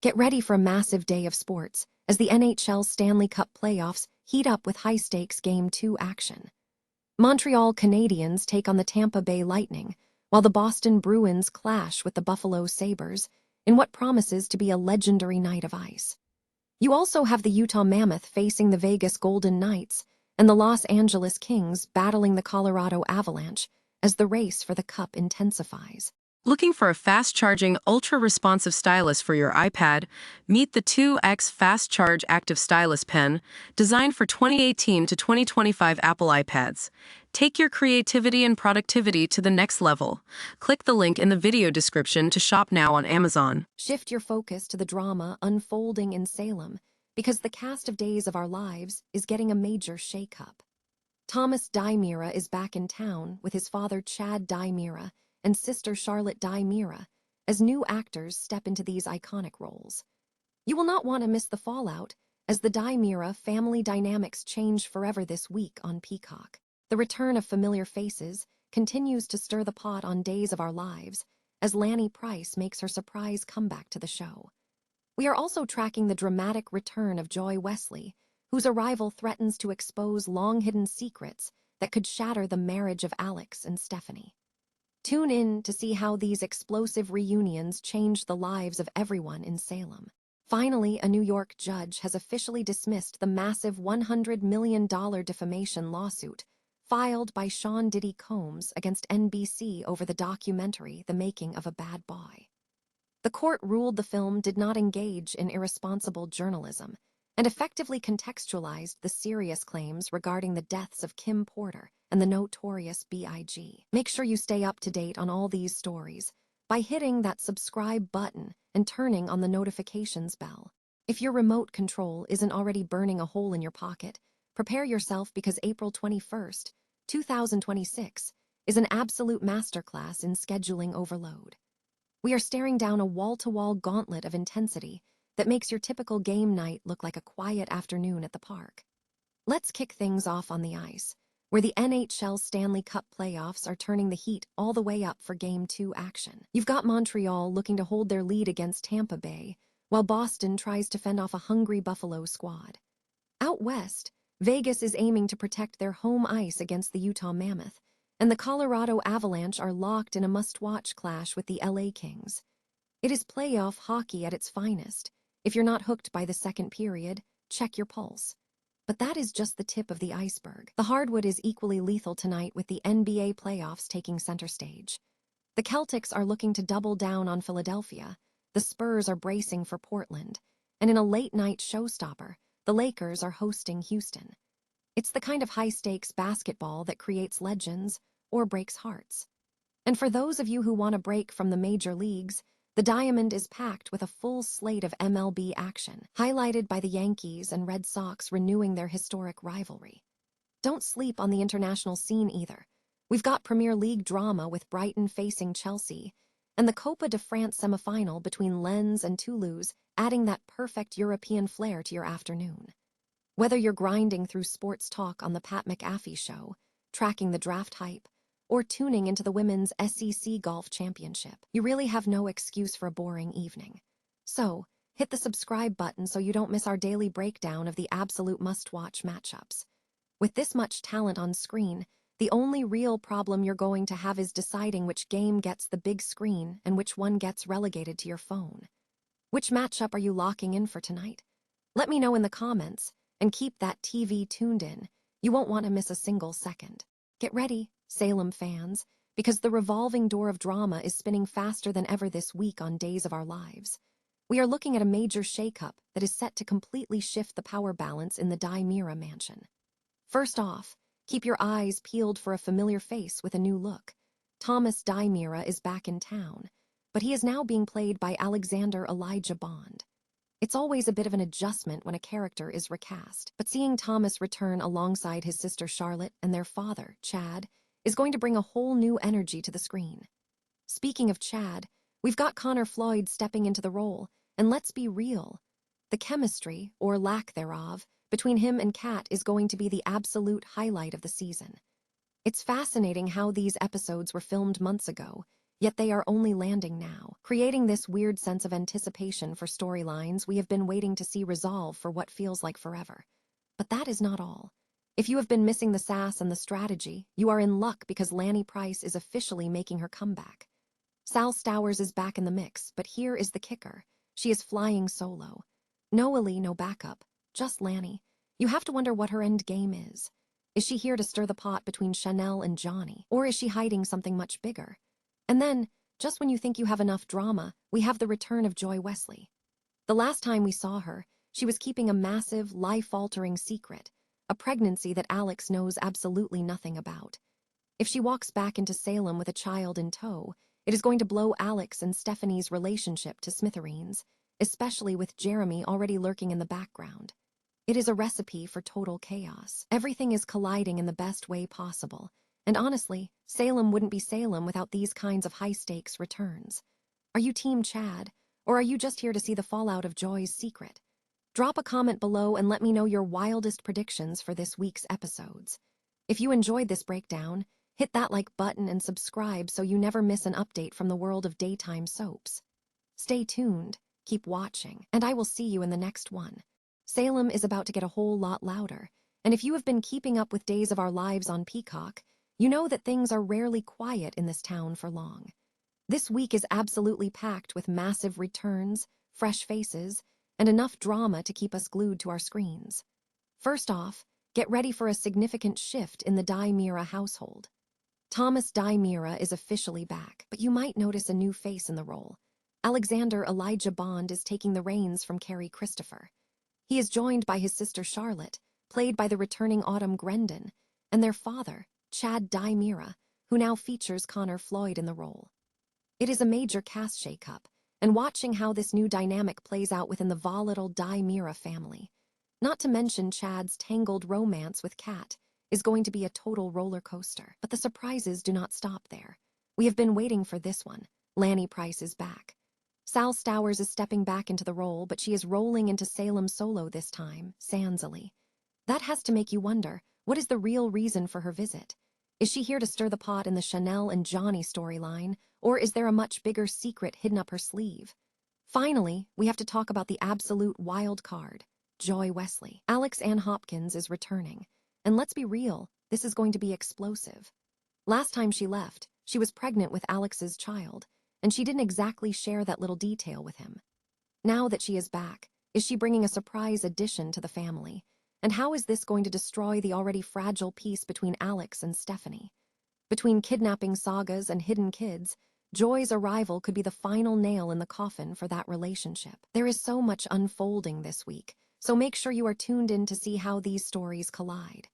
Get ready for a massive day of sports as the NHL Stanley Cup Playoffs heat up with high-stakes Game 2 action. Montreal Canadiens take on the Tampa Bay Lightning, while the Boston Bruins clash with the Buffalo Sabres in what promises to be a legendary night of ice. You also have the Utah Mammoth facing the Vegas Golden Knights and the Los Angeles Kings battling the Colorado Avalanche as the race for the cup intensifies. Looking for a fast-charging, ultra-responsive stylus for your iPad? Meet the 2X Fast Charge Active Stylus Pen, designed for 2018 to 2025 Apple iPads. Take your creativity and productivity to the next level. Click the link in the video description to shop now on Amazon. Shift your focus to the drama unfolding in Salem, because the cast of Days of Our Lives is getting a major shake-up. Thomas DiMera is back in town with his father Chad DiMera and sister Charlotte DiMera as new actors step into these iconic roles. You will not want to miss the fallout as the DiMera family dynamics change forever this week on Peacock. The return of familiar faces continues to stir the pot on Days of Our Lives as Lani Price makes her surprise comeback to the show. We are also tracking the dramatic return of Joy Wesley, whose arrival threatens to expose long-hidden secrets that could shatter the marriage of Alex and Stephanie. Tune in to see how these explosive reunions change the lives of everyone in Salem. Finally, a New York judge has officially dismissed the massive $100 million defamation lawsuit filed by Sean Diddy Combs against NBC over the documentary The Making of a Bad Boy. The court ruled the film did not engage in irresponsible journalism and effectively contextualized the serious claims regarding the deaths of Kim Porter and the notorious B.I.G. Make sure you stay up to date on all these stories by hitting that subscribe button and turning on the notifications bell. If your remote control isn't already burning a hole in your pocket, prepare yourself because April 21st, 2026 is an absolute masterclass in scheduling overload. We are staring down a wall-to-wall gauntlet of intensity that makes your typical game night look like a quiet afternoon at the park. Let's kick things off on the ice, where the NHL Stanley Cup Playoffs are turning the heat all the way up for Game 2 action. You've got Montreal looking to hold their lead against Tampa Bay, while Boston tries to fend off a hungry Buffalo squad. Out west, Vegas is aiming to protect their home ice against the Utah Mammoth, and the Colorado Avalanche are locked in a must-watch clash with the LA Kings. It is playoff hockey at its finest. If you're not hooked by the second period, check your pulse. But that is just the tip of the iceberg. The hardwood is equally lethal tonight with the NBA playoffs taking center stage. The Celtics are looking to double down on Philadelphia, the Spurs are bracing for Portland, and in a late-night showstopper, the Lakers are hosting Houston. It's the kind of high-stakes basketball that creates legends or breaks hearts. And for those of you who want a break from the major leagues, the Diamond is packed with a full slate of MLB action, highlighted by the Yankees and Red Sox renewing their historic rivalry. Don't sleep on the international scene either. We've got Premier League drama with Brighton facing Chelsea, and the Copa de France semifinal between Lens and Toulouse adding that perfect European flair to your afternoon. Whether you're grinding through sports talk on the Pat McAfee Show, tracking the draft hype, or tuning into the Women's SEC Golf Championship, you really have no excuse for a boring evening. So, hit the subscribe button so you don't miss our daily breakdown of the absolute must-watch matchups. With this much talent on screen, the only real problem you're going to have is deciding which game gets the big screen and which one gets relegated to your phone. Which matchup are you locking in for tonight? Let me know in the comments, and keep that TV tuned in. You won't want to miss a single second. Get ready, Salem fans, because the revolving door of drama is spinning faster than ever this week on Days of Our Lives. We are looking at a major shakeup that is set to completely shift the power balance in the DiMera mansion. First off, keep your eyes peeled for a familiar face with a new look. Thomas DiMera is back in town, but he is now being played by Alexander Elijah Bond. It's always a bit of an adjustment when a character is recast, but seeing Thomas return alongside his sister Charlotte and their father, Chad, is going to bring a whole new energy to the screen. Speaking of Chad, we've got Connor Floyd stepping into the role, and let's be real. The chemistry, or lack thereof, between him and Kat is going to be the absolute highlight of the season. It's fascinating how these episodes were filmed months ago, Yet they are only landing now, creating this weird sense of anticipation for storylines we have been waiting to see resolve for what feels like forever. But that is not all. If you have been missing the sass and the strategy, you are in luck because Lani Price is officially making her comeback. Sal Stowers is back in the mix, but here is the kicker. She is flying solo. No Ali, no backup, just Lani. You have to wonder what her end game is. Is she here to stir the pot between Chanel and Johnny, or is she hiding something much bigger? And then, just when you think you have enough drama, we have the return of Joy Wesley. The last time we saw her, she was keeping a massive, life-altering secret, a pregnancy that Alex knows absolutely nothing about. If she walks back into Salem with a child in tow, it is going to blow Alex and Stephanie's relationship to smithereens, especially with Jeremy already lurking in the background. It is a recipe for total chaos. Everything is colliding in the best way possible, and honestly, Salem wouldn't be Salem without these kinds of high-stakes returns. Are you Team Chad, or are you just here to see the fallout of Joy's secret? Drop a comment below and let me know your wildest predictions for this week's episodes. If you enjoyed this breakdown, hit that like button and subscribe so you never miss an update from the world of daytime soaps. Stay tuned, keep watching, and I will see you in the next one. Salem is about to get a whole lot louder, and if you have been keeping up with Days of Our Lives on Peacock, you know that things are rarely quiet in this town for long. This week is absolutely packed with massive returns, fresh faces, and enough drama to keep us glued to our screens. First off, get ready for a significant shift in the DiMera household. Thomas DiMera is officially back, but you might notice a new face in the role. Alexander Elijah Bond is taking the reins from Carrie Christopher. He is joined by his sister Charlotte, played by the returning Autumn Grendon, and their father, Chad DiMera, who now features Connor Floyd in the role. It is a major cast shakeup, and watching how this new dynamic plays out within the volatile DiMera family, not to mention Chad's tangled romance with Kat, is going to be a total roller coaster. But the surprises do not stop there. We have been waiting for this one. Lani Price is back. Sal Stowers is stepping back into the role, but she is rolling into Salem solo this time, Sanzily. That has to make you wonder, what is the real reason for her visit? Is she here to stir the pot in the Chanel and Johnny storyline, or is there a much bigger secret hidden up her sleeve? Finally, we have to talk about the absolute wild card, Joy Wesley. Alex Ann Hopkins is returning, and let's be real, this is going to be explosive. Last time she left, she was pregnant with Alex's child, and she didn't exactly share that little detail with him. Now that she is back, is she bringing a surprise addition to the family? And how is this going to destroy the already fragile peace between Alex and Stephanie? Between kidnapping sagas and hidden kids, Joy's arrival could be the final nail in the coffin for that relationship. There is so much unfolding this week, so make sure you are tuned in to see how these stories collide.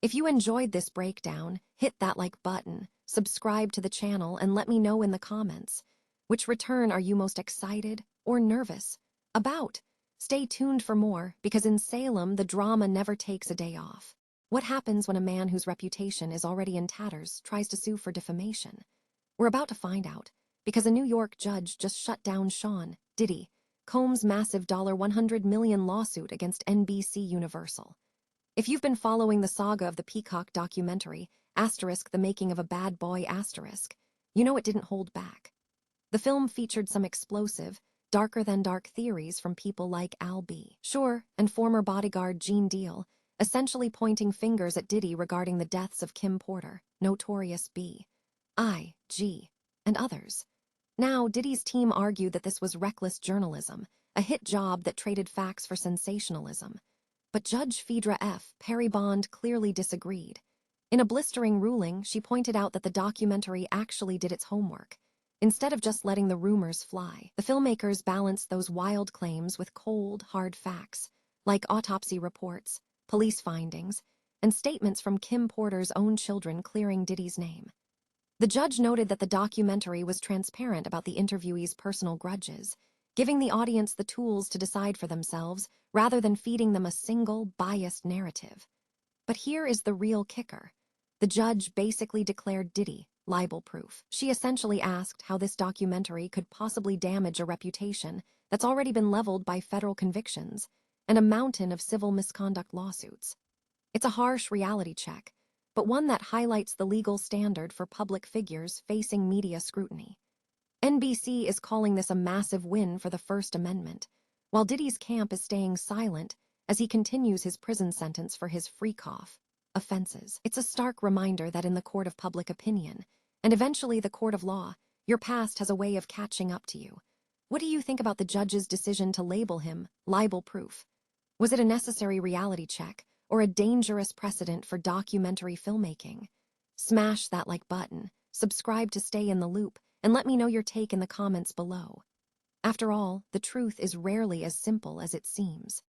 If you enjoyed this breakdown, hit that like button, subscribe to the channel, and let me know in the comments. Which return are you most excited or nervous about? Stay tuned for more, because in Salem, the drama never takes a day off. What happens when a man whose reputation is already in tatters tries to sue for defamation? We're about to find out, because a New York judge just shut down Sean Diddy Combs' massive $100 million lawsuit against NBC Universal. If you've been following the saga of the Peacock documentary, *The Making of a Bad Boy*, you know it didn't hold back. The film featured some explosive, darker-than-dark theories from people like Al B. Sure and former bodyguard Gene Deal, essentially pointing fingers at Diddy regarding the deaths of Kim Porter, Notorious B.I.G., and others. Now, Diddy's team argued that this was reckless journalism, a hit job that traded facts for sensationalism. But Judge Phaedra F. Perry Bond clearly disagreed. In a blistering ruling, she pointed out that the documentary actually did its homework. Instead of just letting the rumors fly, the filmmakers balanced those wild claims with cold, hard facts, like autopsy reports, police findings, and statements from Kim Porter's own children clearing Diddy's name. The judge noted that the documentary was transparent about the interviewees' personal grudges, giving the audience the tools to decide for themselves rather than feeding them a single, biased narrative. But here is the real kicker. The judge basically declared Diddy libel-proof. She essentially asked how this documentary could possibly damage a reputation that's already been leveled by federal convictions and a mountain of civil misconduct lawsuits. It's a harsh reality check, but one that highlights the legal standard for public figures facing media scrutiny. NBC is calling this a massive win for the First Amendment, while Diddy's camp is staying silent as he continues his prison sentence for his freak-off offenses. It's a stark reminder that in the court of public opinion, and eventually the court of law, your past has a way of catching up to you. What do you think about the judge's decision to label him libel-proof? Was it a necessary reality check or a dangerous precedent for documentary filmmaking? Smash that like button, subscribe to stay in the loop, and let me know your take in the comments below. After all, the truth is rarely as simple as it seems.